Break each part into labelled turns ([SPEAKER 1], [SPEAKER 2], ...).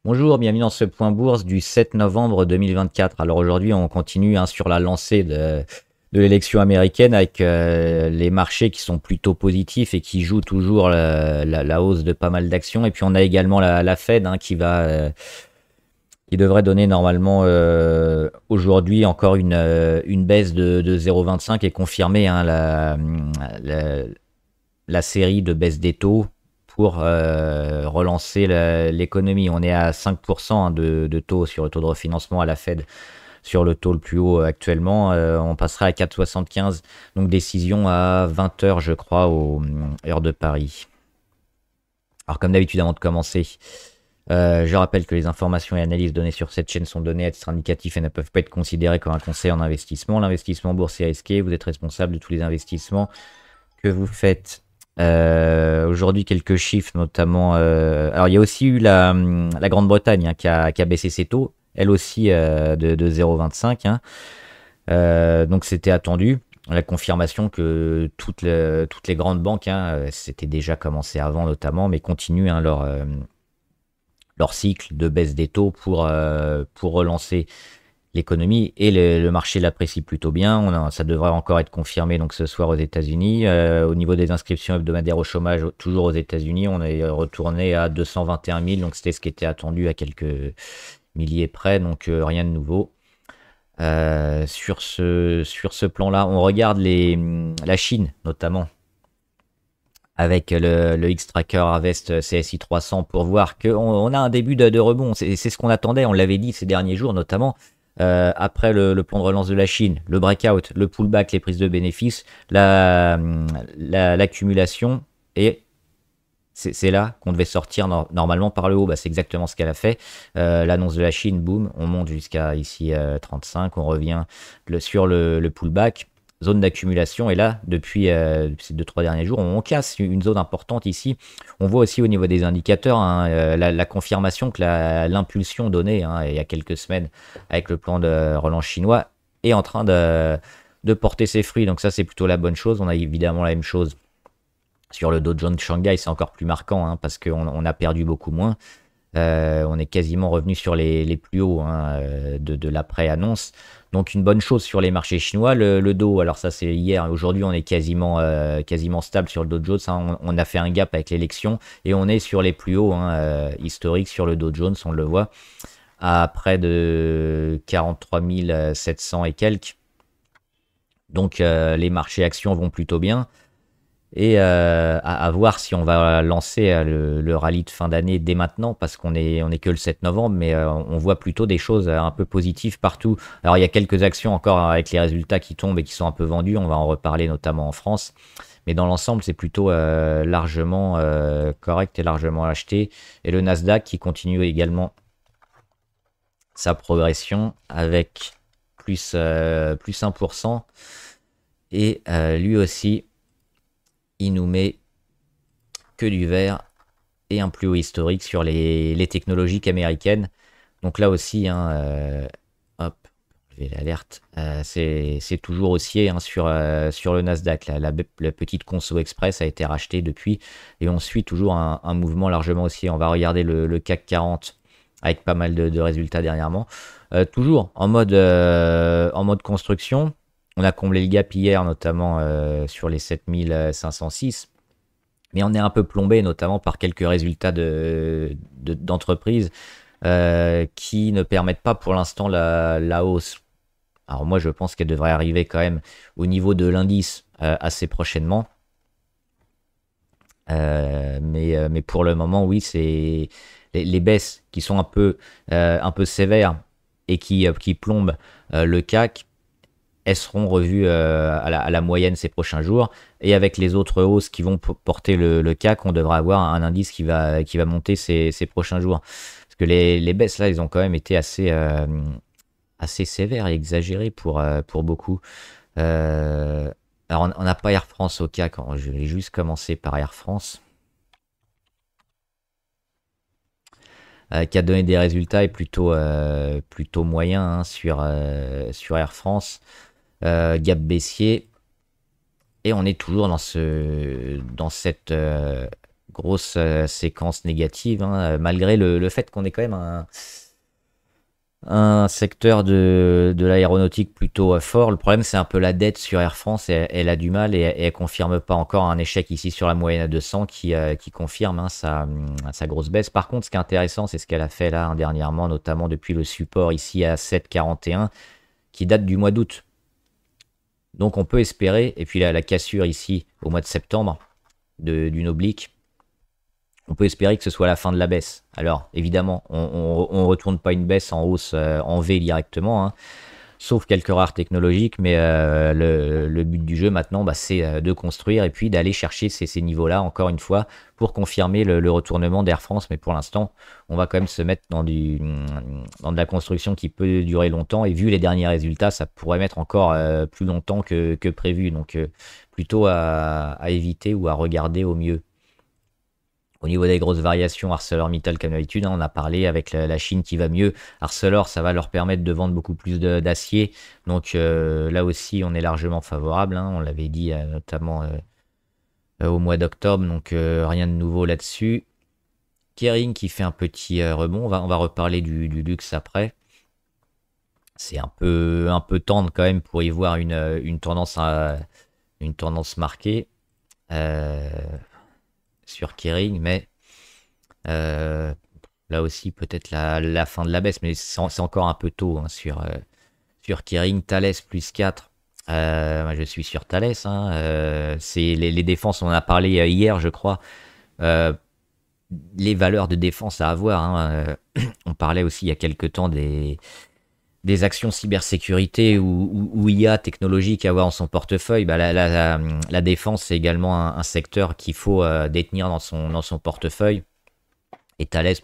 [SPEAKER 1] Bonjour, bienvenue dans ce point bourse du 7 novembre 2024. Alors aujourd'hui, on continue sur la lancée de l'élection américaine avec les marchés qui sont plutôt positifs et qui jouent toujours la hausse de pas mal d'actions. Et puis on a également la Fed qui devrait donner normalement aujourd'hui encore une baisse de 0,25 et confirmer la, la série de baisses des taux pour relancer l'économie. On est à 5% de taux sur le taux de refinancement à la Fed, sur le taux le plus haut actuellement. On passera à 4,75. Donc décision à 20 heures, je crois, heure de Paris. Alors comme d'habitude, avant de commencer, je rappelle que les informations et analyses données sur cette chaîne sont données à titre indicatif et ne peuvent pas être considérées comme un conseil en investissement. L'investissement boursier est risqué, vous êtes responsable de tous les investissements que vous faites. Aujourd'hui, quelques chiffres, notamment. Alors, il y a aussi eu la Grande-Bretagne qui a baissé ses taux, elle aussi de 0,25. Donc, c'était attendu. La confirmation que toutes les grandes banques, c'était déjà commencé avant notamment, mais continuent leur cycle de baisse des taux pour relancer l'économie et le marché l'apprécie plutôt bien. Ça devrait encore être confirmé donc ce soir aux États-Unis. Au niveau des inscriptions hebdomadaires au chômage, toujours aux États-Unis, on est retourné à 221 000, donc c'était ce qui était attendu à quelques milliers près, donc rien de nouveau. Sur ce plan-là, on regarde la Chine notamment avec le X-Tracker Harvest CSI 300 pour voir qu'on a un début de rebond. C'est ce qu'on attendait, on l'avait dit ces derniers jours notamment. Après le plan de relance de la Chine, le breakout, le pullback, les prises de bénéfices, l'accumulation, et c'est là qu'on devait sortir normalement par le haut. Bah, c'est exactement ce qu'elle a fait. L'annonce de la Chine, boum, on monte jusqu'à ici 35, on revient sur le pullback, zone d'accumulation, et là, depuis ces 2-3 derniers jours, on casse une zone importante ici. On voit aussi au niveau des indicateurs la confirmation que l'impulsion donnée il y a quelques semaines avec le plan de relance chinois est en train de porter ses fruits. Donc ça, c'est plutôt la bonne chose. On a évidemment la même chose sur le Dow Jones Shanghai, c'est encore plus marquant parce qu'on a perdu beaucoup moins. On est quasiment revenu sur les plus hauts de l'après-annonce. Donc une bonne chose sur les marchés chinois. Le Dow, alors ça c'est hier, aujourd'hui on est quasiment stable sur le Dow Jones. On a fait un gap avec l'élection et on est sur les plus hauts historiques sur le Dow Jones, on le voit, à près de 43 700 et quelques. Donc les marchés actions vont plutôt bien. Et à voir si on va lancer le rallye de fin d'année dès maintenant, parce qu'on est que le 7 novembre, mais on voit plutôt des choses un peu positives partout. Alors il y a quelques actions encore avec les résultats qui tombent et qui sont un peu vendus, on va en reparler notamment en France. Mais dans l'ensemble, c'est plutôt largement correct et largement acheté. Et le Nasdaq qui continue également sa progression avec plus 1%. Et lui aussi, il nous met que du vert et un plus haut historique sur les technologies américaines. Donc là aussi, hop, je vais l'alerte, c'est toujours haussier sur le Nasdaq. La petite Conso Express a été rachetée depuis et on suit toujours un mouvement largement haussier. On va regarder le CAC 40 avec pas mal de résultats dernièrement. Toujours en mode construction. On a comblé le gap hier, notamment sur les 7506. Mais on est un peu plombé, notamment par quelques résultats d'entreprises qui ne permettent pas pour l'instant la hausse. Alors moi, je pense qu'elle devrait arriver quand même au niveau de l'indice assez prochainement. Mais pour le moment, oui, c'est les baisses qui sont un peu sévères et qui plombent le CAC. Elles seront revues à la moyenne ces prochains jours. Et avec les autres hausses qui vont porter le CAC, on devra avoir un indice qui va monter ces prochains jours. Parce que les baisses, là, ils ont quand même été assez sévères et exagérées pour beaucoup. Alors, on n'a pas Air France au CAC. Je vais juste commencer par Air France, qui a donné des résultats et plutôt moyens sur Air France. Gap baissier. Et on est toujours dans grosse séquence négative, hein, malgré le fait qu'on ait quand même un secteur de l'aéronautique plutôt fort. Le problème, c'est un peu la dette sur Air France. Elle a du mal et elle confirme pas encore un échec ici sur la moyenne à 200 qui confirme hein, sa grosse baisse. Par contre, ce qui est intéressant, c'est ce qu'elle a fait là hein, dernièrement, notamment depuis le support ici à 7,41 qui date du mois d'août. Donc on peut espérer, et puis la cassure ici au mois de septembre d'une oblique, on peut espérer que ce soit la fin de la baisse. Alors, évidemment, on ne retourne pas une baisse en hausse en V directement, hein, sauf quelques rares technologiques, mais le but du jeu maintenant, bah, c'est de construire et puis d'aller chercher ces niveaux-là, encore une fois, pour confirmer le retournement d'Air France. Mais pour l'instant, on va quand même se mettre dans de la construction qui peut durer longtemps, et vu les derniers résultats, ça pourrait mettre encore plus longtemps que prévu. Donc, plutôt à éviter ou à regarder au mieux. Au niveau des grosses variations, ArcelorMittal, comme d'habitude, hein, on a parlé avec la Chine qui va mieux. Arcelor, ça va leur permettre de vendre beaucoup plus d'acier. Donc là aussi, on est largement favorable. Hein, on l'avait dit notamment au mois d'octobre. Donc rien de nouveau là-dessus. Kering qui fait un petit rebond. On va reparler du luxe après. C'est un peu tendre quand même pour y voir une tendance marquée. Sur Kering, mais là aussi peut-être la fin de la baisse, mais c'est encore un peu tôt hein, sur Kering. Thales plus 4. Je suis sur Thales. Hein, c'est les défenses, on en a parlé hier, je crois. Les valeurs de défense à avoir. Hein, on parlait aussi il y a quelques temps des actions cybersécurité ou IA technologique à avoir en son portefeuille. Bah, la défense, c'est également un secteur qu'il faut détenir dans son portefeuille. Et Thales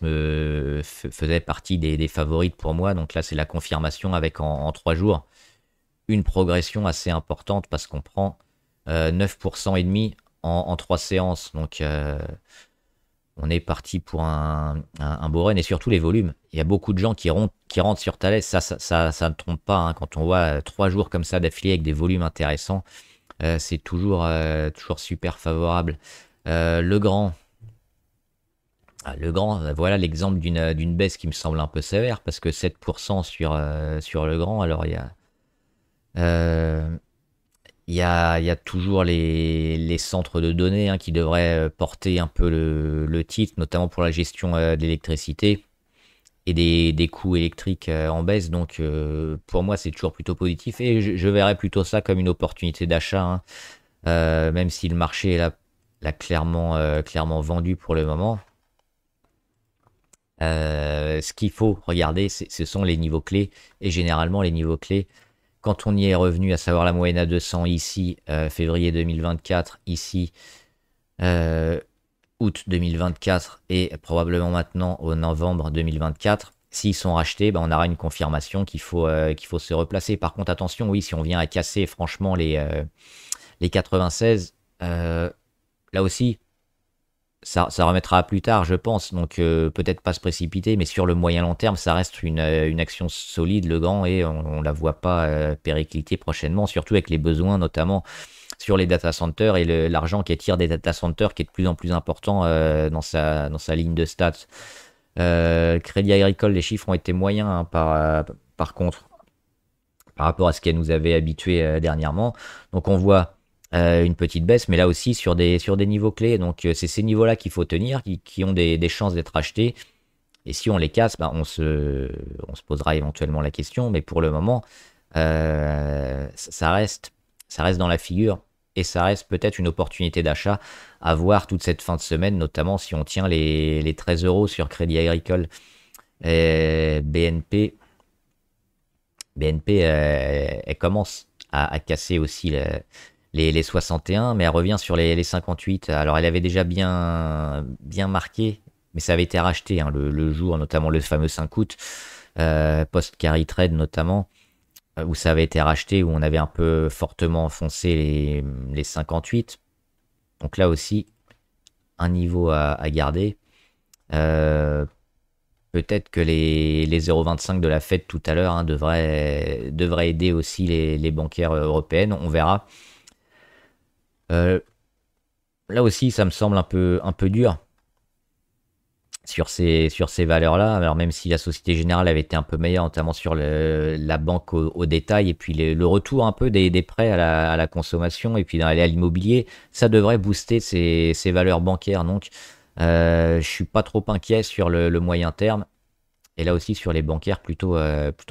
[SPEAKER 1] faisait partie des favorites pour moi. Donc là, c'est la confirmation avec en 3 jours une progression assez importante parce qu'on prend 9% et demi en 3 séances. Donc on est parti pour un beau run et surtout les volumes. Il y a beaucoup de gens qui rentrent sur Thales. Ça ne trompe pas. Hein. Quand on voit 3 jours comme ça d'affilée avec des volumes intéressants, c'est toujours super favorable. Legrand, voilà l'exemple d'une baisse qui me semble un peu sévère parce que 7% sur Legrand. Alors il y a toujours les centres de données hein, qui devraient porter un peu le titre, notamment pour la gestion de l'électricité et des coûts électriques en baisse. Donc pour moi, c'est toujours plutôt positif et je verrais plutôt ça comme une opportunité d'achat, hein, même si le marché l'a clairement vendu pour le moment. Ce qu'il faut regarder, ce sont les niveaux clés et généralement les niveaux clés. Quand on y est revenu, à savoir la moyenne à 200 ici, février 2024, ici, août 2024 et probablement maintenant au novembre 2024, s'ils sont rachetés, on aura une confirmation qu'il faut se replacer. Par contre, attention, oui, si on vient à casser franchement les 96, là aussi, ça remettra plus tard, je pense. Donc peut-être pas se précipiter, mais sur le moyen long terme, ça reste une action solide, Legrand, et on la voit pas péricliter prochainement, surtout avec les besoins, notamment sur les data centers et l'argent qui attire des data centers qui est de plus en plus important dans sa ligne de stats. Crédit Agricole, les chiffres ont été moyens hein, par contre, par rapport à ce qu'elle nous avait habitué dernièrement. Donc on voit une petite baisse, mais là aussi sur des niveaux clés. Donc c'est ces niveaux-là qu'il faut tenir, qui ont des chances d'être achetés. Et si on les casse, on se posera éventuellement la question. Mais pour le moment, ça reste dans la figure. Et ça reste peut-être une opportunité d'achat à voir toute cette fin de semaine, notamment si on tient les 13 € sur Crédit Agricole. Et BNP, elle commence à casser aussi les 61, mais elle revient sur les 58. Alors elle avait déjà bien marqué, mais ça avait été racheté hein, le jour, notamment le fameux 5 août, post-carry trade notamment, où ça avait été racheté, où on avait un peu fortement enfoncé les 58. Donc là aussi, un niveau à garder. Peut-être que les 0,25 de la Fed tout à l'heure hein, devraient aider aussi les bancaires européennes. On verra. là aussi, ça me semble un peu dur sur ces valeurs-là. Alors même si la Société Générale avait été un peu meilleure, notamment sur la banque au détail, et puis le retour un peu des prêts à la consommation, et puis à l'immobilier, ça devrait booster ces valeurs bancaires. Donc, je suis pas trop inquiet sur le moyen terme. Et là aussi, sur les bancaires, plutôt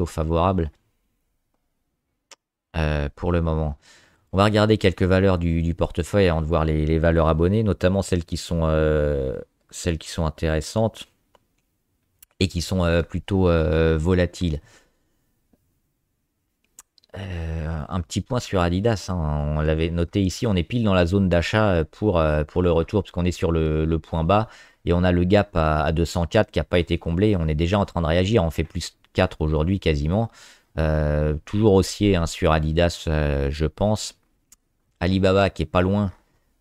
[SPEAKER 1] favorable pour le moment. On va regarder quelques valeurs du portefeuille avant de voir les valeurs abonnées, notamment celles qui sont intéressantes et qui sont plutôt volatiles. Un petit point sur Adidas, hein, on l'avait noté ici, on est pile dans la zone d'achat pour le retour, puisqu'on est sur le point bas, et on a le gap à 204 qui n'a pas été comblé, on est déjà en train de réagir, on fait plus 4 aujourd'hui quasiment. Toujours haussier hein, sur Adidas, je pense. Alibaba qui est pas loin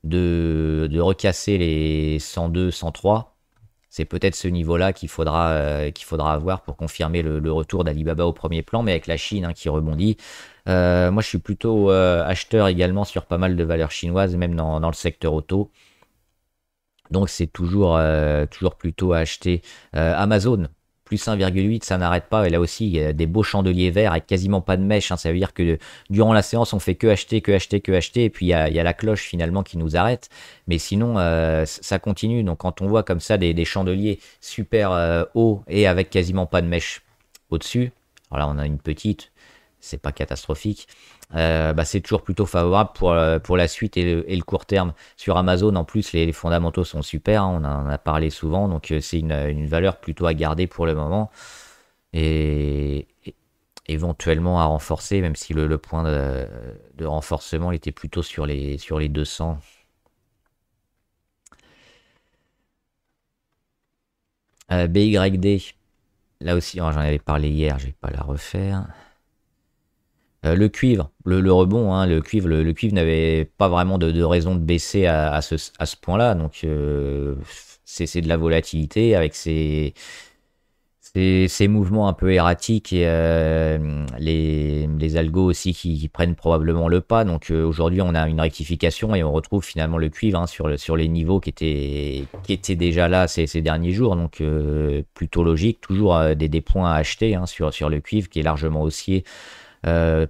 [SPEAKER 1] de recasser les 102, 103. C'est peut-être ce niveau-là qu'il faudra avoir pour confirmer le retour d'Alibaba au premier plan, mais avec la Chine hein, qui rebondit. Moi, je suis plutôt acheteur également sur pas mal de valeurs chinoises, même dans le secteur auto. Donc, c'est toujours plutôt à acheter. Amazon, plus 1,8, ça n'arrête pas. Et là aussi, il y a des beaux chandeliers verts avec quasiment pas de mèche. Hein. Ça veut dire que durant la séance, on fait que acheter, que acheter, que acheter. Et puis, il y a la cloche finalement qui nous arrête. Mais sinon, ça continue. Donc, quand on voit comme ça des chandeliers super hauts et avec quasiment pas de mèche au-dessus, alors là, on a une petite, c'est pas catastrophique. Bah, c'est toujours plutôt favorable pour la suite et le court terme. Sur Amazon, en plus, les fondamentaux sont super, hein, on en a parlé souvent, donc c'est une valeur plutôt à garder pour le moment et éventuellement à renforcer, même si le point de renforcement était plutôt sur les 200. BYD, là aussi, oh, j'en avais parlé hier, je vais pas la refaire. Le cuivre, le rebond, hein, le cuivre n'avait pas vraiment de raison de baisser à ce point-là. Donc, c'est de la volatilité avec ces mouvements un peu erratiques et les algos aussi qui prennent probablement le pas. Donc, aujourd'hui, on a une rectification et on retrouve finalement le cuivre hein, sur les niveaux qui étaient déjà là ces derniers jours. Donc, plutôt logique. Toujours des points à acheter hein, sur le cuivre qui est largement haussier.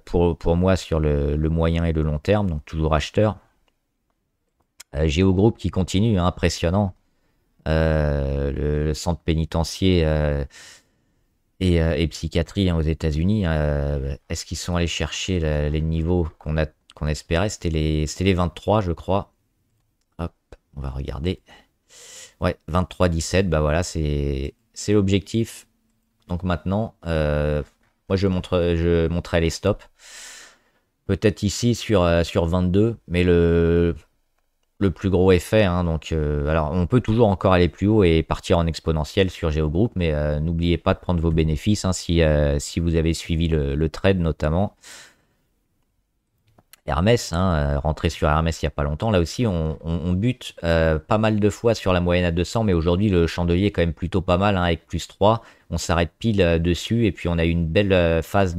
[SPEAKER 1] Pour moi sur le moyen et le long terme, donc toujours acheteur. Géo Group qui continue, hein, impressionnant. Le centre pénitentiaire et psychiatrie hein, aux États-Unis, est-ce qu'ils sont allés chercher les niveaux qu'on espérait? C'était les 23, je crois. Hop, on va regarder. Ouais, 23-17, bah voilà, c'est l'objectif. Donc maintenant, moi, je montrerai les stops. Peut-être ici sur 22, mais le plus gros effet. Hein, donc, alors, on peut toujours encore aller plus haut et partir en exponentiel sur GeoGroup, mais n'oubliez pas de prendre vos bénéfices hein, si vous avez suivi le trade notamment. Hermès, hein, rentré sur Hermès il n'y a pas longtemps, là aussi on bute pas mal de fois sur la moyenne à 200, mais aujourd'hui le chandelier est quand même plutôt pas mal, hein, avec plus 3, on s'arrête pile dessus, et puis on a eu une belle phase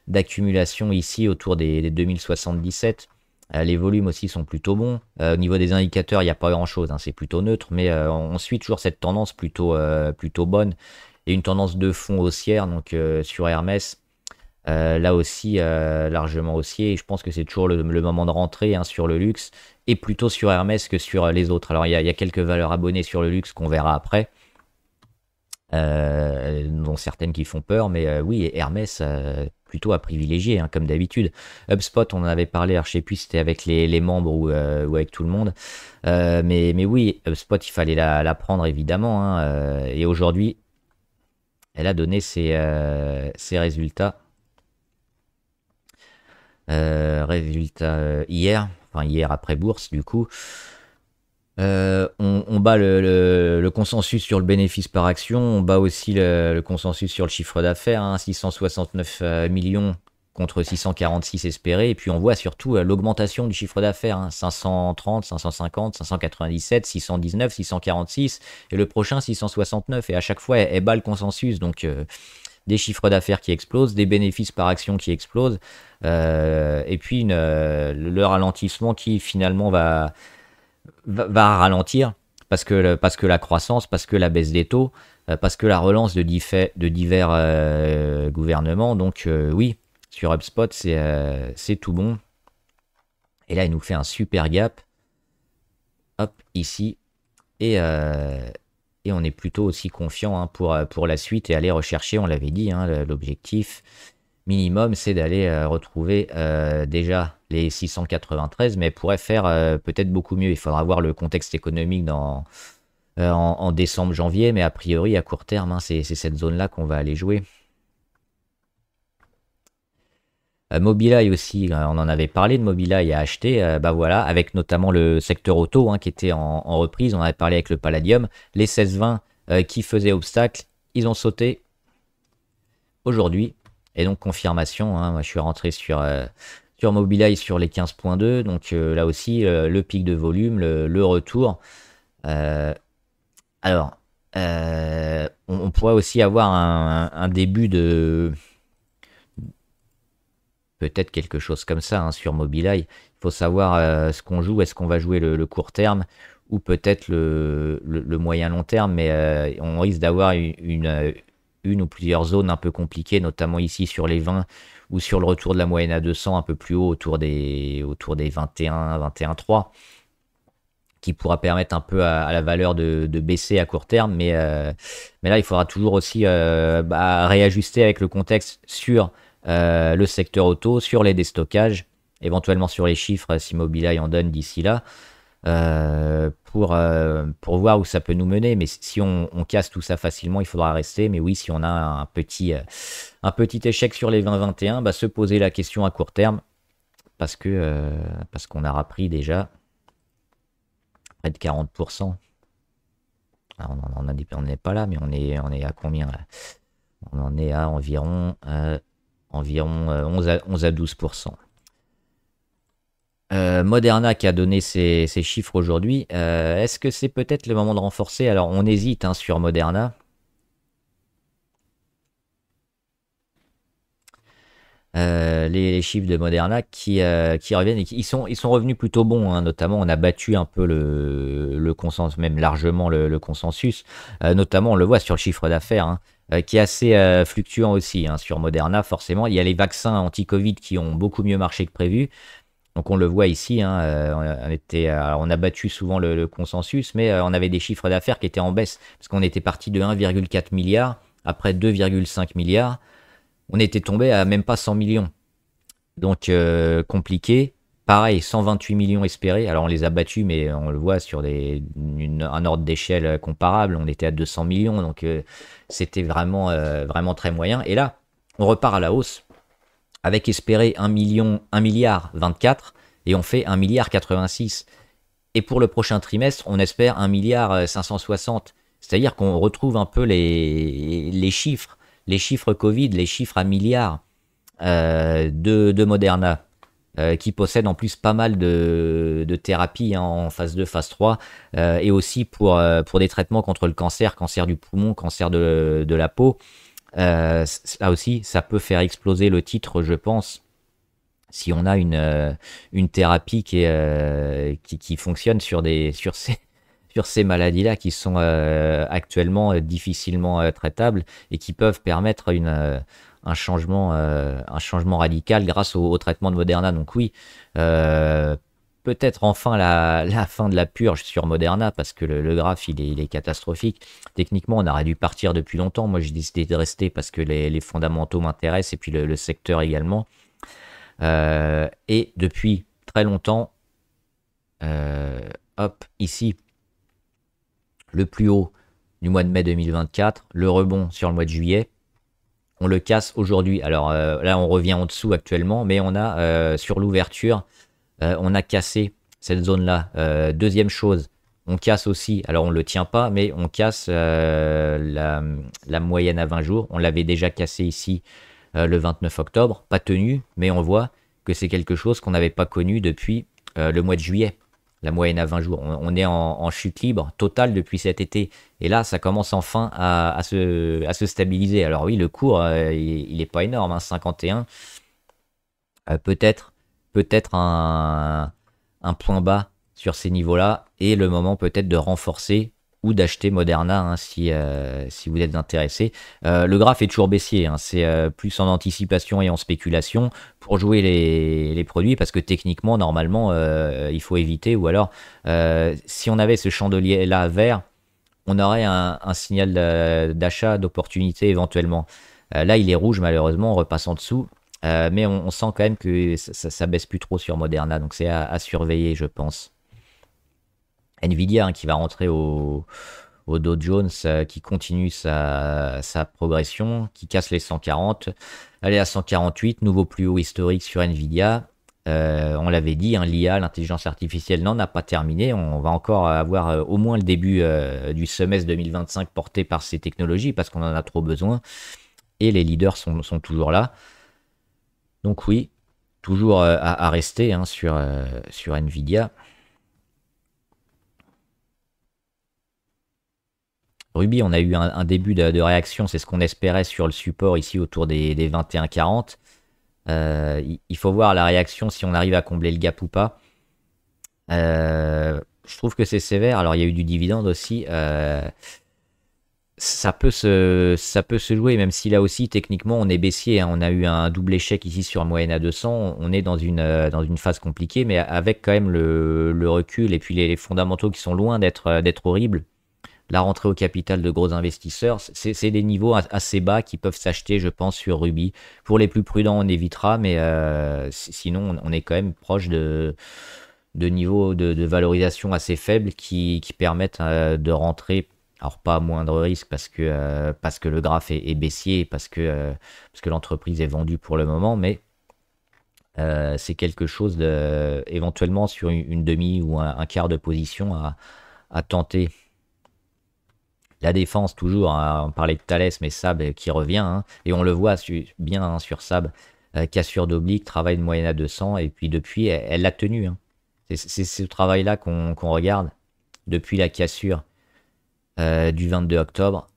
[SPEAKER 1] d'accumulation ici autour des 2077. Les volumes aussi sont plutôt bons. Au niveau des indicateurs, il n'y a pas grand-chose, hein, c'est plutôt neutre, mais on suit toujours cette tendance plutôt bonne, et une tendance de fond haussière, donc sur Hermès. Là aussi, largement haussier. Et je pense que c'est toujours le moment de rentrer hein, sur le luxe et plutôt sur Hermès que sur les autres. Alors, il y a quelques valeurs abonnées sur le luxe qu'on verra après, dont certaines qui font peur. Mais oui, Hermès, plutôt à privilégier, hein, comme d'habitude. HubSpot, on en avait parlé. Alors, je sais plus si c'était avec les membres ou avec tout le monde. Mais oui, HubSpot, il fallait la prendre évidemment. Hein, et aujourd'hui, elle a donné ses résultats. Résultat hier, enfin hier après bourse du coup. On bat le consensus sur le bénéfice par action, on bat aussi le consensus sur le chiffre d'affaires, hein, 669 millions contre 646 espérés, et puis on voit surtout l'augmentation du chiffre d'affaires, hein, 530, 550, 597, 619, 646, et le prochain 669, et à chaque fois elle bat le consensus, donc des chiffres d'affaires qui explosent, des bénéfices par action qui explosent, et puis le ralentissement qui finalement va va ralentir parce que la croissance, parce que la baisse des taux, parce que la relance de divers gouvernements. Donc oui, sur HubSpot, c'est tout bon. Et là, il nous fait un super gap. Hop, ici. Et on est plutôt aussi confiant hein, pour la suite et aller rechercher, on l'avait dit, hein, l'objectif minimum, c'est d'aller retrouver déjà les 693, mais pourrait faire peut-être beaucoup mieux. Il faudra voir le contexte économique en décembre, janvier, mais a priori, à court terme, hein, c'est cette zone-là qu'on va aller jouer. Mobileye aussi, on en avait parlé de Mobileye à acheter, bah voilà, avec notamment le secteur auto hein, qui était en reprise, on avait parlé avec le Palladium, les 16-20 qui faisaient obstacle, ils ont sauté aujourd'hui, et donc confirmation, hein, moi je suis rentré sur Mobileye sur les 15.2, donc là aussi le pic de volume, le retour. Euh, alors, on pourrait aussi avoir un début de peut-être quelque chose comme ça hein, sur Mobileye. Il faut savoir ce qu'on joue. Est-ce qu'on va jouer le court terme ou peut-être le moyen long terme, mais on risque d'avoir une ou plusieurs zones un peu compliquées, notamment ici sur les 20 ou sur le retour de la moyenne à 200 un peu plus haut autour des 21, 21,3 qui pourra permettre un peu à la valeur de baisser à court terme, mais là il faudra toujours aussi réajuster avec le contexte sur le secteur auto, sur les déstockages, éventuellement sur les chiffres si Mobileye en donne d'ici là, pour voir où ça peut nous mener. Mais si on casse tout ça facilement, il faudra rester. Mais oui, si on a un petit échec sur les 20-21, se poser la question à court terme, parce qu'on aura pris déjà près de 40%. Alors on n'est pas là, mais on est à combien là? On en est à environ 11 à 12%. Moderna qui a donné ses chiffres aujourd'hui, est-ce que c'est peut-être le moment de renforcer? Alors on hésite hein, sur Moderna. Les chiffres de Moderna qui reviennent et ils sont revenus plutôt bons, hein. Notamment on a battu un peu le consensus, même largement le consensus, notamment on le voit sur le chiffre d'affaires hein, qui est assez fluctuant aussi hein, sur Moderna. Forcément il y a les vaccins anti-Covid qui ont beaucoup mieux marché que prévu. Donc on le voit ici, hein, on a battu souvent le consensus, mais on avait des chiffres d'affaires qui étaient en baisse, parce qu'on était parti de 1,4 milliard, après 2,5 milliards, on était tombé à même pas 100 millions. Donc compliqué. Pareil, 128 millions espérés, alors on les a battus, mais on le voit sur un ordre d'échelle comparable, on était à 200 millions, donc c'était vraiment très moyen. Et là, on repart à la hausse, avec espéré 1 milliard 24 et on fait 1 milliard 86. Et pour le prochain trimestre, on espère 1 milliard 560. C'est-à-dire qu'on retrouve un peu les chiffres Covid, les chiffres à milliards de Moderna, qui possède en plus pas mal de thérapies hein, en phase 2, phase 3, et aussi pour des traitements contre le cancer du poumon, cancer de la peau. Là aussi, ça peut faire exploser le titre, je pense, si on a une thérapie qui fonctionne sur ces maladies-là qui sont actuellement difficilement traitables et qui peuvent permettre un changement radical grâce au traitement de Moderna. Donc oui, peut-être enfin la fin de la purge sur Moderna, parce que le graphe il est catastrophique. Techniquement on aurait dû partir depuis longtemps. Moi j'ai décidé de rester parce que les fondamentaux m'intéressent et puis le secteur également. Et depuis très longtemps, hop, ici, le plus haut du mois de mai 2024, le rebond sur le mois de juillet, on le casse aujourd'hui. Alors là on revient en dessous actuellement, mais on a sur l'ouverture, on a cassé cette zone-là. Deuxième chose, on casse aussi, alors on ne le tient pas, mais on casse la moyenne à 20 jours. On l'avait déjà cassé ici le 29 octobre, pas tenu, mais on voit que c'est quelque chose qu'on n'avait pas connu depuis le mois de juillet. La moyenne à 20 jours. On est en chute libre totale depuis cet été. Et là, ça commence enfin à se stabiliser. Alors oui, le cours, il n'est pas énorme, hein, 51. Peut-être un point bas sur ces niveaux-là, et le moment peut-être de renforcer ou d'acheter Moderna hein, si vous êtes intéressé. Le graphe est toujours baissier, hein, c'est plus en anticipation et en spéculation pour jouer les produits, parce que techniquement, normalement, il faut éviter, ou alors, si on avait ce chandelier-là vert, on aurait un signal d'achat, d'opportunité éventuellement. Là, il est rouge, malheureusement, on repasse en dessous. Mais on sent quand même que ça baisse plus trop sur Moderna, donc c'est à surveiller, je pense. Nvidia hein, qui va rentrer au Dow Jones, qui continue sa progression, qui casse les 140. Elle est à 148, nouveau plus haut historique sur Nvidia. On l'avait dit, hein, l'IA, l'intelligence artificielle, n'en a pas terminé. On va encore avoir au moins le début du semestre 2025 porté par ces technologies parce qu'on en a trop besoin. Et les leaders sont toujours là. Donc oui, toujours à rester hein, sur Nvidia. Ruby, on a eu un début de réaction, c'est ce qu'on espérait sur le support ici autour des 21,40. Il faut voir la réaction si on arrive à combler le gap ou pas. Je trouve que c'est sévère. Alors il y a eu du dividende aussi. Ça peut se jouer, même si là aussi techniquement on est baissier. Hein. On a eu un double échec ici sur moyenne à 200. On est dans une phase compliquée, mais avec quand même le recul et puis les fondamentaux qui sont loin d'être horribles. La rentrée au capital de gros investisseurs, c'est des niveaux assez bas qui peuvent s'acheter, je pense, sur Ruby. Pour les plus prudents, on évitera, mais sinon, on est quand même proche de niveaux de valorisation assez faibles qui permettent de rentrer. Alors pas à moindre risque parce que le graphe est baissier, parce que l'entreprise est vendue pour le moment, mais c'est quelque chose éventuellement sur une demi ou un quart de position à tenter. La défense, toujours, hein, on parlait de Thales, mais Sab qui revient, hein, et on le voit bien hein, sur Sab, cassure d'oblique, travail de moyenne à 200, et puis depuis, elle l'a tenu. Hein. C'est ce travail-là qu'on regarde, depuis la cassure du 22 octobre,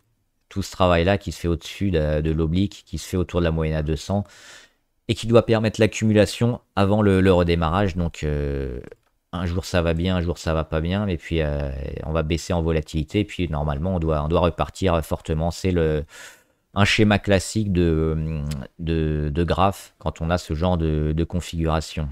[SPEAKER 1] tout ce travail-là qui se fait au-dessus de l'oblique, qui se fait autour de la moyenne à 200, et qui doit permettre l'accumulation avant le redémarrage, donc un jour ça va bien, un jour ça va pas bien, mais puis on va baisser en volatilité, et puis normalement on doit repartir fortement. C'est un schéma classique de graphe quand on a ce genre de configuration.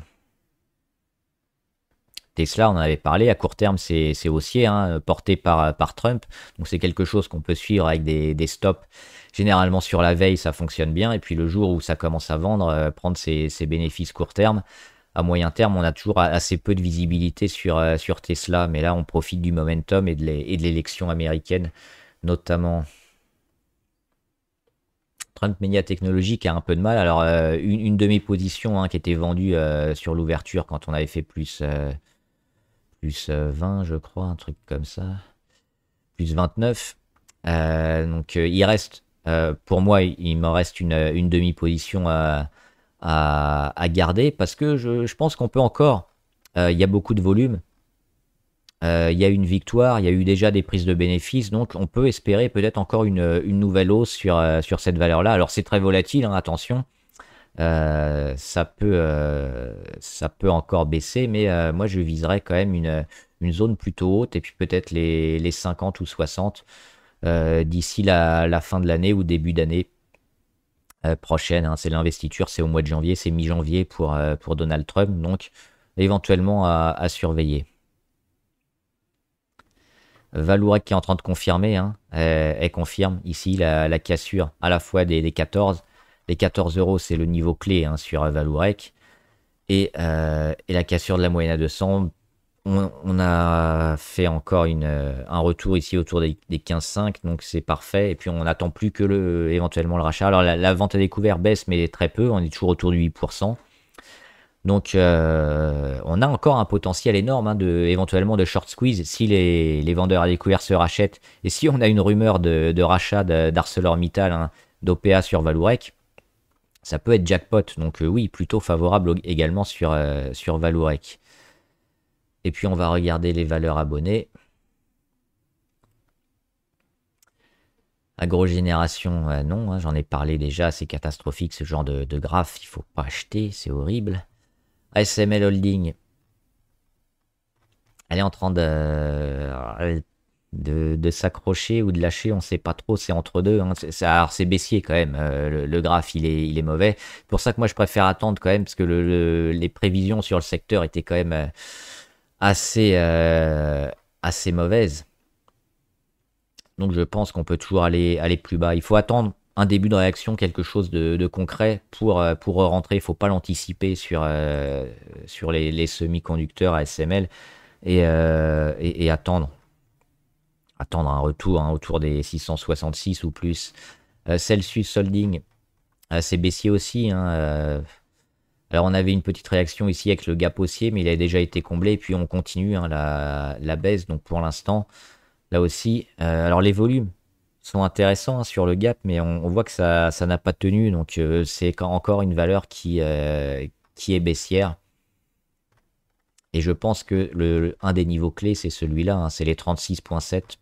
[SPEAKER 1] Tesla, on en avait parlé, à court terme c'est haussier, hein, porté par Trump, donc c'est quelque chose qu'on peut suivre avec des stops. Généralement sur la veille ça fonctionne bien, et puis le jour où ça commence à vendre, prendre ses bénéfices court terme. À moyen terme, on a toujours assez peu de visibilité sur Tesla, mais là, on profite du momentum et de l'élection américaine, notamment. Trump Media Technologies a un peu de mal. Alors, une demi-position hein, qui était vendue sur l'ouverture quand on avait fait plus 20, je crois, un truc comme ça. Plus 29. Donc, il reste, pour moi, il me reste une demi-position à garder parce que je pense qu'on peut encore. Il y a beaucoup de volume. Il y a une victoire, il y a eu déjà des prises de bénéfices, donc on peut espérer peut-être encore une nouvelle hausse sur cette valeur-là. Alors c'est très volatile, hein, attention. Ça peut encore baisser, mais moi je viserais quand même une zone plutôt haute et puis peut-être les 50 ou 60 d'ici la fin de l'année ou début d'année prochaine. Hein. C'est l'investiture, c'est au mois de janvier, c'est mi-janvier pour Donald Trump, donc éventuellement à surveiller. Valourec qui est en train de confirmer, hein, elle confirme ici la cassure à la fois des 14. Les 14 euros, c'est le niveau clé hein, sur Valourec. Et la cassure de la moyenne à 200, on a fait encore un retour ici autour des 15,5, donc c'est parfait. Et puis on n'attend plus que éventuellement le rachat. Alors la vente à découvert baisse, mais très peu, on est toujours autour du 8%. Donc on a encore un potentiel énorme hein, éventuellement de short squeeze si les vendeurs à découvert se rachètent. Et si on a une rumeur de rachat d'ArcelorMittal, hein, d'OPA sur Valourec, ça peut être jackpot. Donc oui, plutôt favorable également sur Valourec. Et puis on va regarder les valeurs abonnées. Agrogénération, non, hein, j'en ai parlé déjà, c'est catastrophique ce genre de graphe, il faut pas acheter, c'est horrible. ASML Holding, Elle est en train de s'accrocher ou de lâcher, on sait pas trop, c'est entre deux, hein. Alors c'est baissier quand même, le graphe il est mauvais. C'est pour ça que moi je préfère attendre quand même, parce que les prévisions sur le secteur étaient quand même assez, assez mauvaises. Donc je pense qu'on peut toujours aller plus bas. Il faut attendre un début de réaction, quelque chose de concret pour rentrer. Il ne faut pas l'anticiper sur les semi-conducteurs ASML et attendre. Attendre un retour autour des 666 ou plus. Celsius Holding, c'est baissier aussi, hein. Alors on avait une petite réaction ici avec le gap haussier, mais il a déjà été comblé. Et puis on continue, hein, la baisse. Donc pour l'instant, là aussi, alors les volumes sont intéressants, hein, sur le gap, mais on voit que ça n'a pas tenu. Donc c'est encore une valeur qui est baissière. Et je pense que un des niveaux clés, c'est celui-là, hein, c'est les 36,7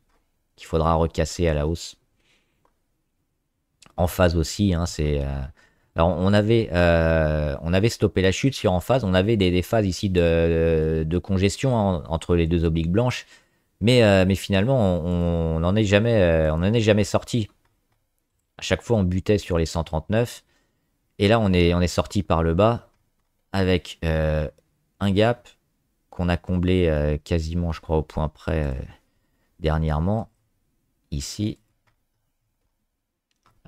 [SPEAKER 1] qu'il faudra recasser à la hausse. En phase aussi, hein, alors on avait stoppé la chute sur en phase, on avait des phases ici de congestion, hein, entre les deux obliques blanches, mais finalement on n'en est jamais sorti. À chaque fois on butait sur les 139, et là on est sorti par le bas avec un gap qu'on a comblé quasiment, je crois, au point près dernièrement. Ici,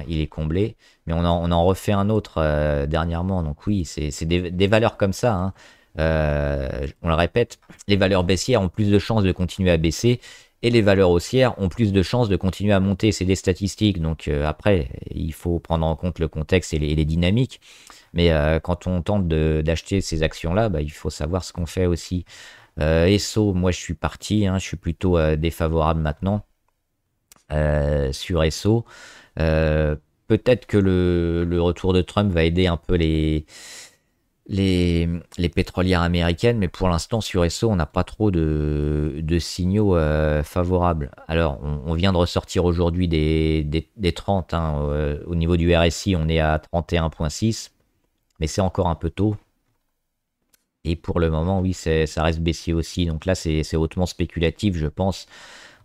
[SPEAKER 1] il est comblé, mais on en refait un autre dernièrement. Donc oui, c'est des valeurs comme ça, hein. On le répète, les valeurs baissières ont plus de chances de continuer à baisser, et les valeurs haussières ont plus de chances de continuer à monter. C'est des statistiques, donc après, il faut prendre en compte le contexte et les dynamiques. Mais quand on tente d'acheter ces actions-là, bah, il faut savoir ce qu'on fait aussi. ESSO, moi je suis parti, hein, je suis plutôt défavorable maintenant sur ESSO. Peut-être que le retour de Trump va aider un peu les pétrolières américaines, mais pour l'instant sur ESSO, on n'a pas trop de signaux favorables. Alors, on vient de ressortir aujourd'hui des 30, hein, au niveau du RSI, on est à 31,6, mais c'est encore un peu tôt. Et pour le moment, oui, ça reste baissier aussi. Donc là, c'est hautement spéculatif, je pense,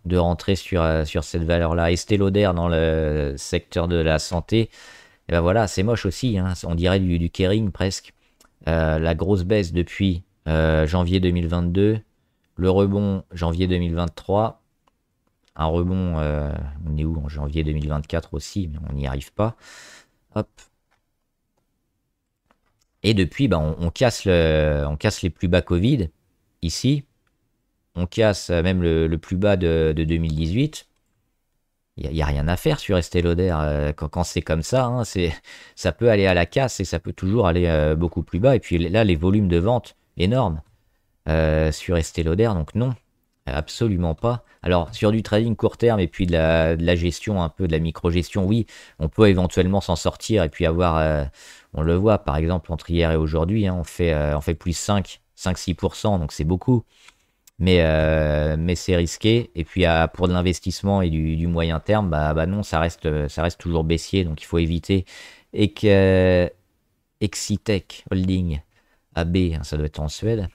[SPEAKER 1] de rentrer sur cette valeur-là. Estée Lauder dans le secteur de la santé, et ben voilà, c'est moche aussi, hein. On dirait du Kering presque. La grosse baisse depuis janvier 2022, le rebond janvier 2023, un rebond, on est où en janvier 2024 aussi, mais on n'y arrive pas. Hop. Et depuis, bah, on casse les plus bas Covid, ici. On casse même le plus bas de 2018. Il n'y a rien à faire sur Estée Lauder quand c'est comme ça, hein. Ça peut aller à la casse et ça peut toujours aller beaucoup plus bas. Et puis là, les volumes de vente énormes sur Estée Lauder, donc non, absolument pas. Alors sur du trading court terme et puis de la gestion, un peu de la micro-gestion, oui, on peut éventuellement s'en sortir et puis avoir, on le voit par exemple entre hier et aujourd'hui, hein, on fait plus 5-6%, donc c'est beaucoup. Mais c'est risqué. Et puis pour de l'investissement et du moyen terme, bah non, ça reste toujours baissier. Donc il faut éviter. Et que Exitech Holding AB, hein, ça doit être en Suède.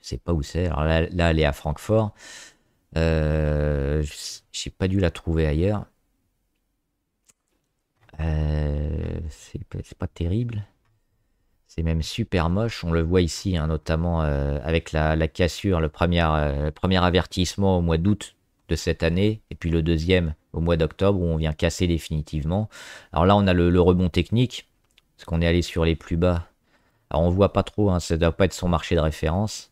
[SPEAKER 1] Je sais pas où c'est. Alors là, elle est à Francfort. J'ai pas dû la trouver ailleurs. C'est pas terrible. C'est même super moche, on le voit ici, hein, notamment avec la cassure, le premier avertissement au mois d'août de cette année, et puis le deuxième au mois d'octobre où on vient casser définitivement. Alors là, on a le rebond technique, parce qu'on est allé sur les plus bas. Alors on voit pas trop, hein, ça doit pas être son marché de référence.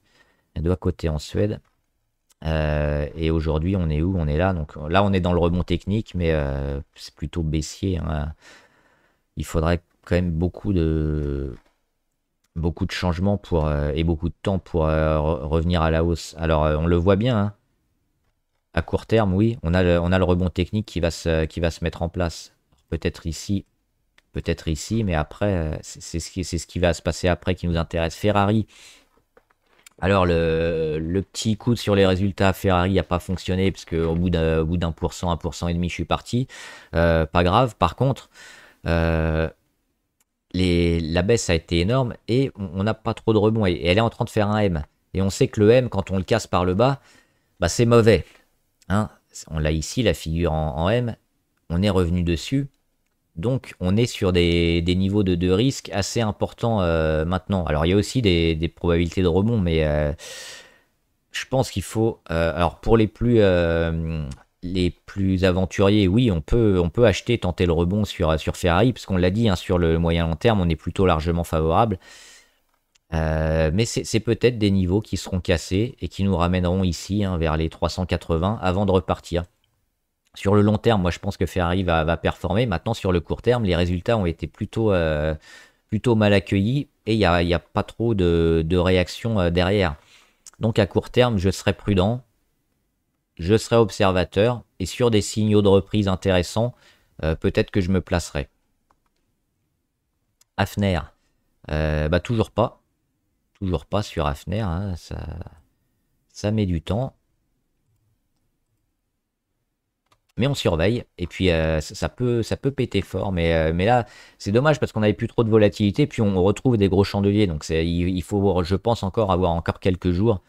[SPEAKER 1] Elle doit coter en Suède. Et aujourd'hui, on est où? On est là. Donc là, on est dans le rebond technique, mais c'est plutôt baissier, hein. Il faudrait quand même beaucoup de changements et beaucoup de temps pour revenir à la hausse. Alors on le voit bien, hein. À court terme, oui, on a le rebond technique qui va se mettre en place. Peut-être ici, mais après, c'est ce qui va se passer après qui nous intéresse. Ferrari. Alors le petit coup sur les résultats Ferrari n'a pas fonctionné parce qu'au bout d'un pour cent, 1,5%, je suis parti. Pas grave. Par contre, la baisse a été énorme et on n'a pas trop de rebond, et elle est en train de faire un M. Et on sait que le M, quand on le casse par le bas, bah c'est mauvais. Hein. On l'a ici, la figure en M. On est revenu dessus. Donc on est sur des niveaux de risque assez importants maintenant. Alors il y a aussi des probabilités de rebond, mais je pense qu'il faut... alors pour les plus aventuriers, oui, on peut acheter, tenter le rebond sur Ferrari, parce qu'on l'a dit, hein, sur le moyen long terme, on est plutôt largement favorable. Mais c'est peut-être des niveaux qui seront cassés et qui nous ramèneront ici, hein, vers les 380 avant de repartir. Sur le long terme, moi je pense que Ferrari va performer. Maintenant, sur le court terme, les résultats ont été plutôt mal accueillis et il n'y a pas trop de réaction derrière. Donc à court terme, je serai prudent, je serai observateur et sur des signaux de reprise intéressants, peut-être que je me placerai. Hafner, bah toujours pas. Toujours pas sur Hafner, hein, ça met du temps. Mais on surveille, et puis ça peut péter fort, mais là, c'est dommage parce qu'on n'avait plus trop de volatilité, puis on retrouve des gros chandeliers, donc il faut, je pense, avoir encore quelques jours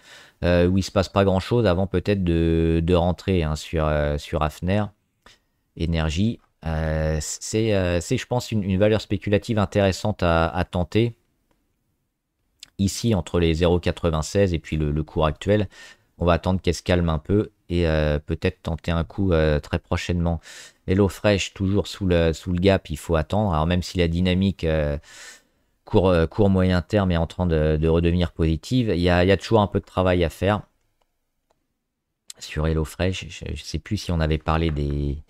[SPEAKER 1] où il se passe pas grand-chose avant peut-être de rentrer, hein, sur Hafner. Énergie, c'est, je pense, une valeur spéculative intéressante à tenter. Ici, entre les 0,96 et puis le cours actuel, on va attendre qu'elle se calme un peu et peut-être tenter un coup très prochainement. HelloFresh, toujours sous le gap, il faut attendre. Alors même si la dynamique court moyen terme est en train de redevenir positive, il y a toujours un peu de travail à faire sur HelloFresh. Je ne sais plus si on avait parlé des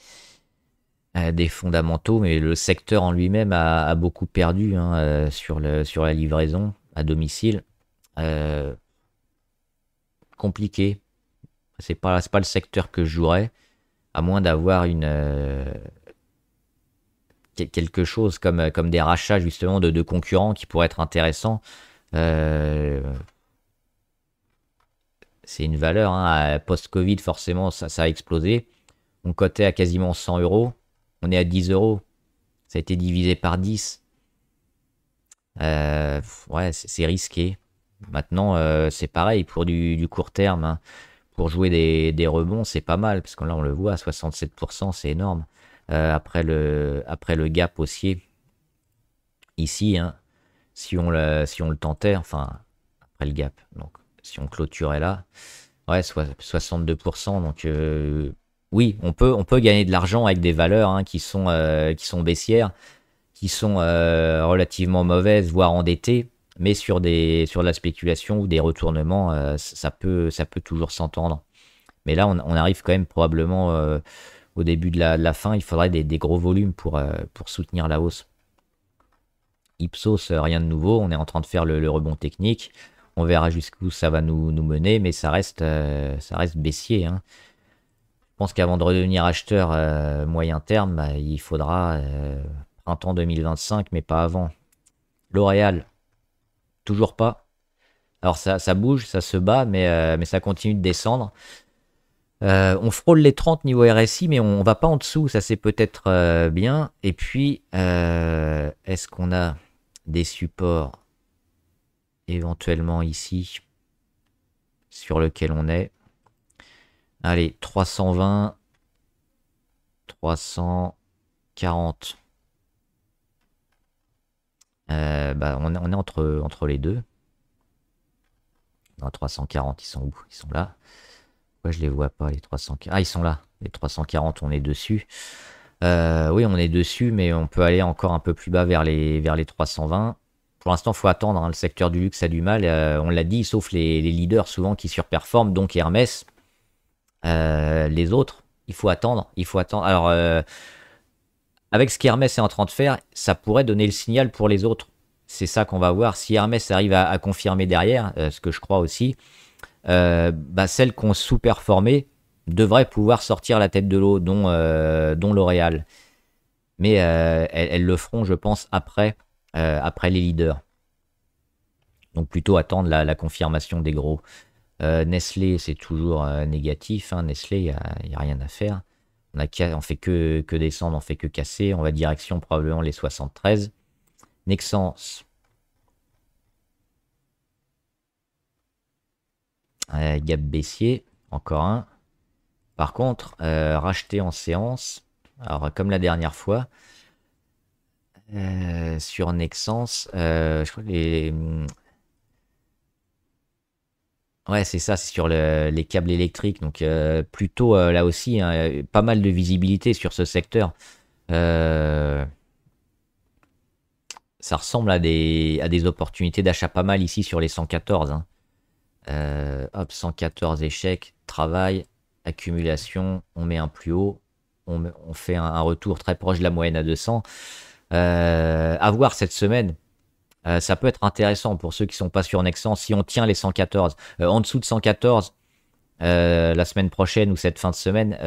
[SPEAKER 1] fondamentaux, mais le secteur en lui-même a beaucoup perdu, hein, sur la livraison à domicile. Compliqué. C'est pas le secteur que je jouerais, à moins d'avoir quelque chose comme des rachats justement de concurrents qui pourraient être intéressants. C'est une valeur, hein. Post-Covid, forcément, ça a explosé. On cotait à quasiment 100 euros. On est à 10 euros. Ça a été divisé par 10. Ouais, c'est risqué. Maintenant, c'est pareil pour du court terme, hein. Pour jouer des rebonds, c'est pas mal, parce que là, on le voit, à 67%, c'est énorme. Après le gap haussier, ici, hein, si on le tentait, enfin, après le gap, donc si on clôturait là, ouais, 62%, donc oui, on peut gagner de l'argent avec des valeurs, hein, qui sont baissières, qui sont relativement mauvaises, voire endettées, mais sur de la spéculation ou des retournements, ça peut toujours s'entendre. Mais là, on arrive quand même probablement au début de la fin. Il faudrait des gros volumes pour soutenir la hausse. Ipsos, rien de nouveau. On est en train de faire le rebond technique. On verra jusqu'où ça va nous mener, mais ça reste baissier, hein. Je pense qu'avant de redevenir acheteur moyen terme, bah, il faudra printemps 2025, mais pas avant. L'Oréal, toujours pas. Alors ça bouge, ça se bat, mais ça continue de descendre. On frôle les 30 niveau RSI, mais on va pas en dessous, ça c'est peut-être bien. Et puis, est-ce qu'on a des supports éventuellement ici sur lequel on est? Allez, 320, 340. Bah, on est entre les deux. Non, 340, ils sont où? Ils sont là. Pourquoi je les vois pas, les 340? Ah, ils sont là. Les 340, on est dessus. Oui, on est dessus, mais on peut aller encore un peu plus bas vers les 320. Pour l'instant, il faut attendre, hein. Le secteur du luxe a du mal. On l'a dit, sauf les leaders souvent qui surperforment, donc Hermès. Les autres, il faut attendre. Alors, avec ce qu'Hermès est en train de faire, ça pourrait donner le signal pour les autres. C'est ça qu'on va voir. Si Hermès arrive à confirmer derrière, ce que je crois aussi, bah, celles qui ont sous-performé devraient pouvoir sortir la tête de l'eau, dont L'Oréal. Mais elles le feront, je pense, après les leaders. Donc plutôt attendre la confirmation des gros. Nestlé, c'est toujours négatif, hein. Nestlé, il n'y a rien à faire. On fait que descendre, on fait que casser. On va direction probablement les 73. Nexans. Gap baissier, encore un. Par contre, racheté en séance, alors comme la dernière fois, sur Nexence, je crois que ouais, c'est ça, c'est sur les câbles électriques. Donc, plutôt là aussi, hein, pas mal de visibilité sur ce secteur. Euh, Ça ressemble à des opportunités d'achat pas mal ici sur les 114, hein. Hop, 114 échecs, travail, accumulation, on met un plus haut, on fait un retour très proche de la moyenne à 200. À voir cette semaine. Ça peut être intéressant pour ceux qui sont pas sur Nexence si on tient les 114. En dessous de 114, la semaine prochaine ou cette fin de semaine,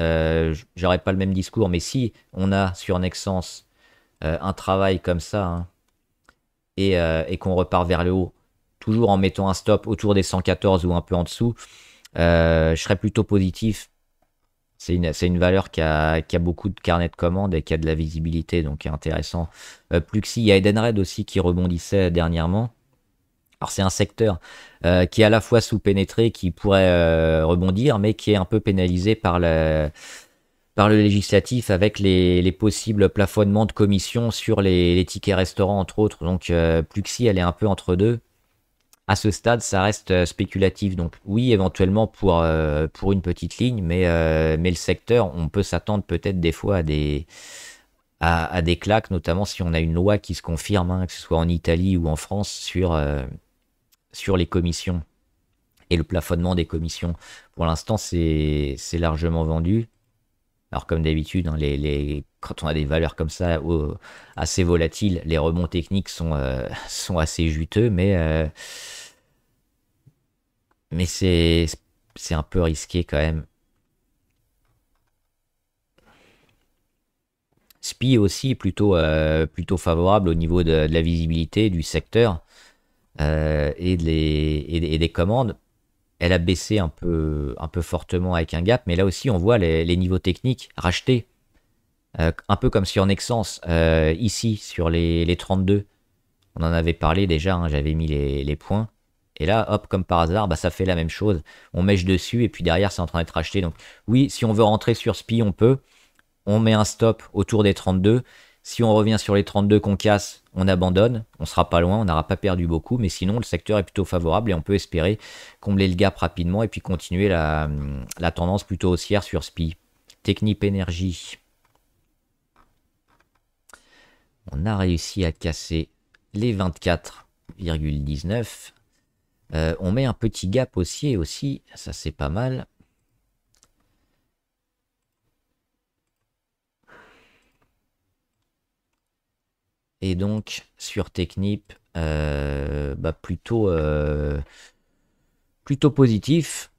[SPEAKER 1] j'aurai pas le même discours. Mais si on a sur Nexence un travail comme ça, hein, et qu'on repart vers le haut, toujours en mettant un stop autour des 114 ou un peu en dessous, je serais plutôt positif. C'est une valeur qui a beaucoup de carnets de commandes et qui a de la visibilité, donc qui est intéressant. Pluxee, il y a Edenred aussi qui rebondissait dernièrement. Alors c'est un secteur qui est à la fois sous-pénétré, qui pourrait rebondir, mais qui est un peu pénalisé par le législatif avec les possibles plafonnements de commissions sur les tickets restaurants, entre autres. Donc Pluxee, elle est un peu entre deux. À ce stade, ça reste spéculatif. Donc oui, éventuellement pour une petite ligne, mais le secteur, on peut s'attendre peut-être des fois à des claques, notamment si on a une loi qui se confirme, hein, que ce soit en Italie ou en France, sur les commissions et le plafonnement des commissions. Pour l'instant, c'est largement vendu. Alors comme d'habitude, hein, quand on a des valeurs comme ça assez volatiles, les rebonds techniques sont assez juteux, mais c'est un peu risqué quand même. SPI aussi plutôt favorable au niveau de la visibilité du secteur et des commandes. Elle a baissé un peu fortement avec un gap, mais là aussi on voit les niveaux techniques rachetés. Un peu comme sur Nexence, ici sur les 32. On en avait parlé déjà, hein, j'avais mis les points. Et là, hop, comme par hasard, bah, ça fait la même chose. On mèche dessus et puis derrière, c'est en train d'être racheté. Donc oui, si on veut rentrer sur SPI, on peut. On met un stop autour des 32. Si on revient sur les 32 qu'on casse, on abandonne. On sera pas loin, on n'aura pas perdu beaucoup. Mais sinon, le secteur est plutôt favorable et on peut espérer combler le gap rapidement et puis continuer la tendance plutôt haussière sur SPI. Technip Énergie. On a réussi à casser les 24,19. On met un petit gap haussier aussi, ça c'est pas mal. Et donc sur Technip, bah plutôt positif.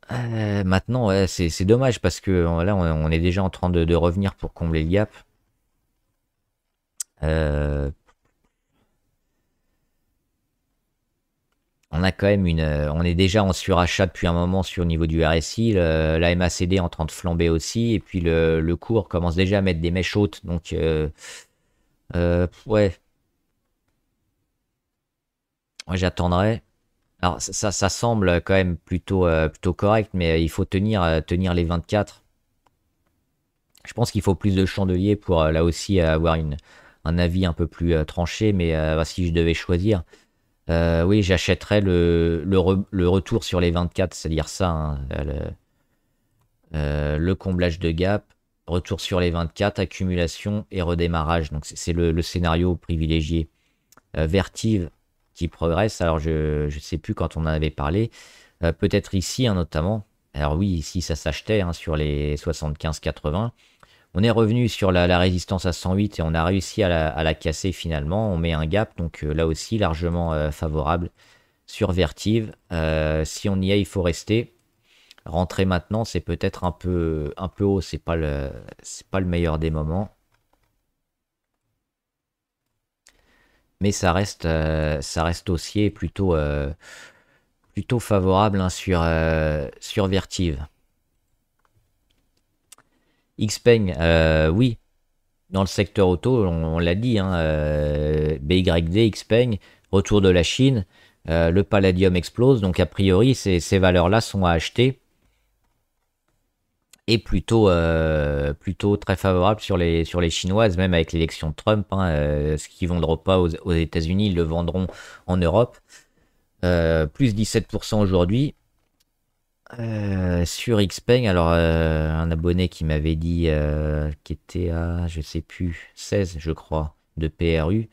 [SPEAKER 1] Maintenant, ouais, c'est dommage parce que là on est déjà en train de revenir pour combler le gap. On a quand même on est déjà en surachat depuis un moment sur le niveau du RSI. La MACD est en train de flamber aussi. Et puis le cours commence déjà à mettre des mèches hautes. Donc, ouais. Moi, j'attendrai. Alors, ça semble quand même plutôt correct, mais il faut tenir les 24. Je pense qu'il faut plus de chandeliers pour là aussi avoir un avis un peu plus tranché. Mais si je devais choisir. Oui, j'achèterais le retour sur les 24, c'est-à-dire ça, hein, le comblage de gap, retour sur les 24, accumulation et redémarrage. Donc c'est le scénario privilégié. Vertive qui progresse, alors je ne sais plus quand on en avait parlé, peut-être ici, hein, notamment. Alors oui, ici ça s'achetait, hein, sur les 75-80. On est revenu sur la résistance à 108 et on a réussi à la casser finalement. On met un gap, donc là aussi largement favorable sur Vertive. Si on y est, il faut rester. Rentrer maintenant, c'est peut-être un peu haut, c'est pas le meilleur des moments. Mais ça reste haussier, plutôt favorable, hein, sur Vertive. Xpeng, oui, dans le secteur auto, on l'a dit, hein, BYD, Xpeng, retour de la Chine. Le palladium explose, donc a priori, ces valeurs-là sont à acheter. Et plutôt très favorable sur les chinoises, même avec l'élection de Trump. Hein, ce qu'ils ne vendront pas aux États-Unis, ils le vendront en Europe. Plus 17% aujourd'hui. Sur Xpeng, alors un abonné qui m'avait dit qui était à, je sais plus, 16 je crois, de PRU.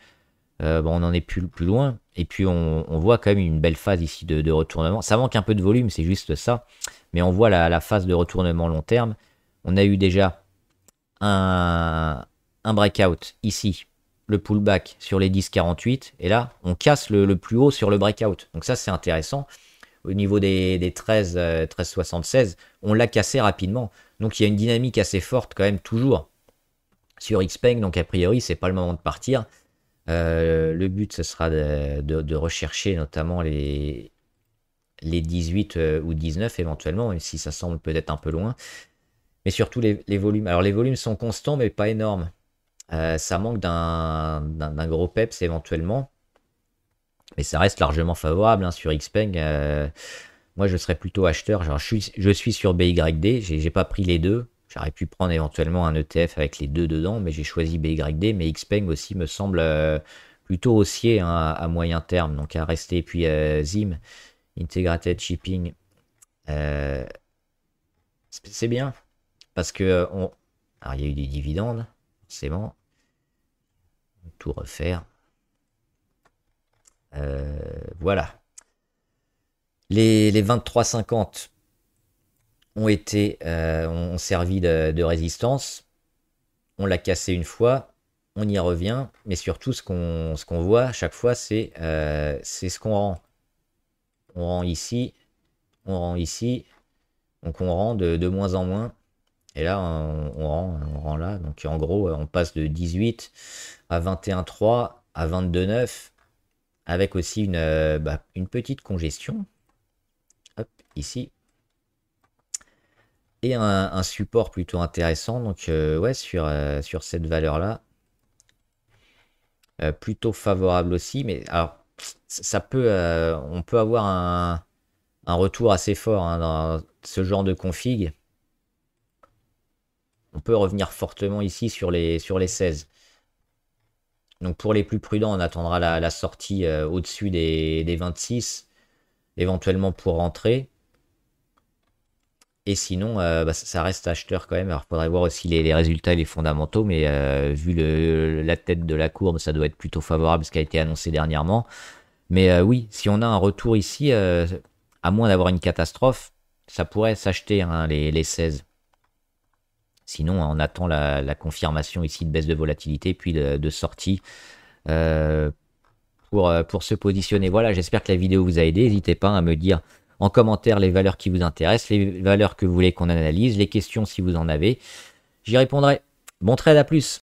[SPEAKER 1] Bon, on en est plus loin. Et puis on voit quand même une belle phase ici de retournement. Ça manque un peu de volume, c'est juste ça. Mais on voit la phase de retournement long terme. On a eu déjà un breakout ici, le pullback sur les 10,48. Et là, on casse le plus haut sur le breakout. Donc ça, c'est intéressant. Au niveau des 13,76, on l'a cassé rapidement. Donc il y a une dynamique assez forte quand même toujours sur Xpeng. Donc a priori, c'est pas le moment de partir. Le but, ce sera de rechercher notamment les 18 ou 19 éventuellement, même si ça semble peut-être un peu loin. Mais surtout les volumes. Alors les volumes sont constants, mais pas énormes. Ça manque d'un gros peps éventuellement. Mais ça reste largement favorable hein, sur Xpeng. Moi, je serais plutôt acheteur. Genre, je suis sur BYD. J'ai pas pris les deux. J'aurais pu prendre éventuellement un ETF avec les deux dedans, mais j'ai choisi BYD. Mais Xpeng aussi me semble plutôt haussier hein, à moyen terme. Donc à rester. Et puis ZIM, Integrated Shipping, c'est bien. Parce que alors, il y a eu des dividendes, forcément. Tout refaire. Voilà. Les 23,50 ont servi de résistance. On l'a cassé une fois, on y revient, mais surtout ce qu'on voit à chaque fois, c'est ce qu'on rend. On rend ici, donc on rend de moins en moins. Et là, on rend là. Donc en gros, on passe de 18 à 21,3 à 22,9 avec aussi une petite congestion. Hop, ici. Et un support plutôt intéressant. Donc ouais, sur cette valeur-là. Plutôt favorable aussi. Mais alors, on peut avoir un retour assez fort hein, dans ce genre de config. On peut revenir fortement ici sur les 16. Donc pour les plus prudents, on attendra la sortie au-dessus des 26, éventuellement pour rentrer. Et sinon, ça reste acheteur quand même. Alors il faudrait voir aussi les résultats et les fondamentaux, mais vu la tête de la courbe, ça doit être plutôt favorable ce qui a été annoncé dernièrement. Mais oui, si on a un retour ici, à moins d'avoir une catastrophe, ça pourrait s'acheter hein, les 16. Sinon, on attend la confirmation ici de baisse de volatilité, puis de sortie pour se positionner. Voilà, j'espère que la vidéo vous a aidé. N'hésitez pas à me dire en commentaire les valeurs qui vous intéressent, les valeurs que vous voulez qu'on analyse, les questions si vous en avez. J'y répondrai. Bon trade, à plus.